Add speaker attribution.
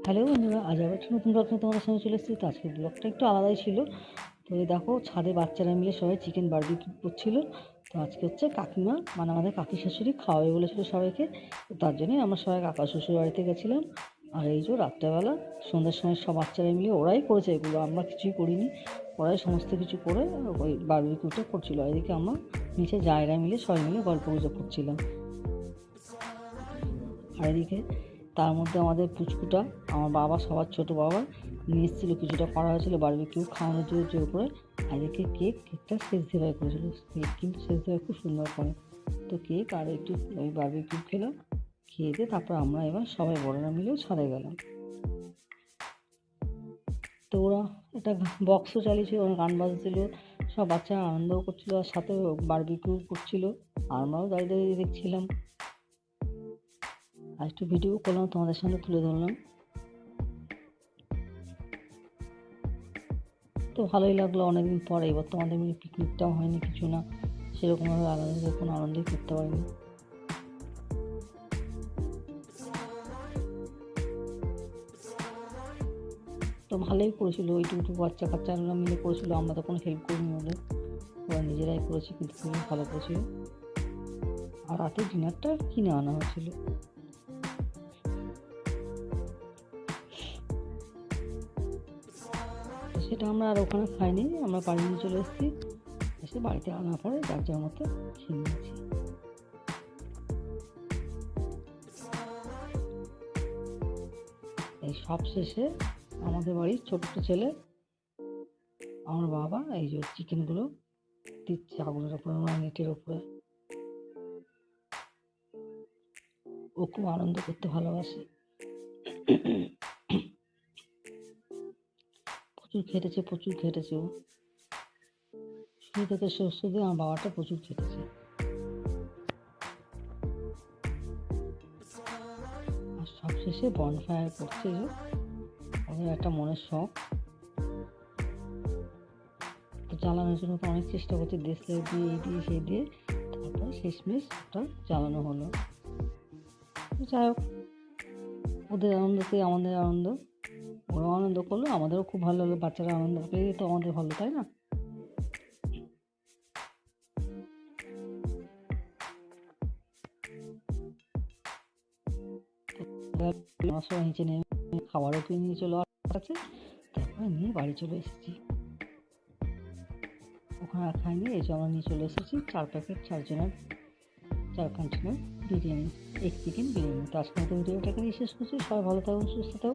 Speaker 1: Hello বন্ধুরা, আজ আবার একটা নতুন ব্লগ নিয়ে তোমাদের সামনে চলে এসেছি। তো আজকের ব্লগটা একটু আলাদাই ছিল। তো এই দেখো, ছাদে বাচ্চারা মিলে সবাই চিকেন বারবিকিউ করছিল। তো আজকে হচ্ছে কাকিমা, মানে আমাদের কাকি শাশুড়ি খাওয়াবে বলেছিল সবাইকে। তো তার জন্যই আমরা সবাই কাকা শ্বশুর বাড়িতে গেছিলাম। আর এই যে রাত্রেবেলা সন্ধ্যার সময় সব বাচ্চারা মিলে ওরাই করেছে এগুলো, আমরা কিছুই করিনি। ওরাই সমস্ত কিছু করে ওই বারবিকিউটা করছিল। এদিকে আমরা নিচে জায়গা মিলে সবাই মিলে গল্প গুজব করছিলাম। আর এদিকে তার মধ্যে আমাদের পুচকুটা, আমার বাবা, সবার ছোট বাবা নিয়ে এসেছিল, কিছুটা করা হয়েছিল বারবিকিউ খাওয়ানোর জোর জোর করে। আর এদিকে কেকটা শেষ দিভাই করেছিল। কেক কিন্তু শেষ দিভাই খুব সুন্দর করে। তো কেক আর একটু ওই বারবিকিউ খেলাম। খেয়ে দিয়ে তারপর আমরা এবার সবাই বড়রা মিলেও ছাদে গেলাম। তো ওরা একটা বক্সও চালিয়েছিল, ওরা গান বাজছিল, সব বাচ্চারা আনন্দও করছিল, আর সাথে বারবিকিউ করছিল। আমরাও দাঁড়িয়ে দাঁড়িয়ে দেখছিলাম, আর একটু ভিডিও করলাম, তোমাদের সামনে তুলে ধরলাম। তো ভালোই লাগলো অনেকদিন পরে। এবার তো আমাদের মিলে পিকনিকটাও হয়নি, কিছু না, সেরকমভাবে আলাদা কোনো আনন্দই করতে পারিনি। তো ভালোই করেছিল, ওইটুকু বাচ্চা কাচ্চারা মিলে করেছিল, আমরা তো কোনো হেল্প করিনি ওদের, ওরা নিজেরাই করেছে, কিন্তু খুবই ভালো করেছিল। আর রাতে ডিনারটা কিনে আনা হয়েছিল। তো সেটা আমরা আর ওখানে খাইনি, আমরা বাড়ি নিয়ে চলে এসেছি। এসে বাড়িতে আনার পরে যার যার মতো খেয়ে নিয়েছি। এই সব শেষে আমাদের বাড়ির ছোট্ট ছেলে, আমার বাবা, এই যে চিকেনগুলো দিচ্ছে আগুনের ওপরে, আমার নেটের ওপরে। ও খুব আনন্দ করতে ভালোবাসে। প্রচুর খেটেছে ও। শুরু থেকে শেষ অবধি আমার বাবাটা প্রচুর খেটেছে। আর সবশেষে বনফায়ার করছে, যে ওদের একটা মনের শখ। তো জ্বালানোর জন্য তো অনেক চেষ্টা করছে, দেশলাই দিয়ে এই দিয়ে সেই দিয়ে, তারপরে শেষমেশ ওটা জ্বালানো হলো। যাই হোক, ওদের আনন্দতেই আমাদের আনন্দ। ওরাও আনন্দ করলো, আমাদেরও খুব ভালো লাগলো। বাচ্চারা আনন্দ পেলে তো আমাদের ভালো, তাই না? আমার সবাই নিচে নেমে খাবারও কিনে নিয়ে চলে আসছে। তারপরে নিয়ে বাড়ি চলে এসেছি। ওখানে আর খাইনি, এই যে আমরা নিয়ে চলে এসেছি 4 packet, 4 container biryani, 1 chicken biryani. তো আজকের মতো ভিডিওটাকে শেষ করছি। সবাই ভালো থাকুন, সুস্থ থাকুন।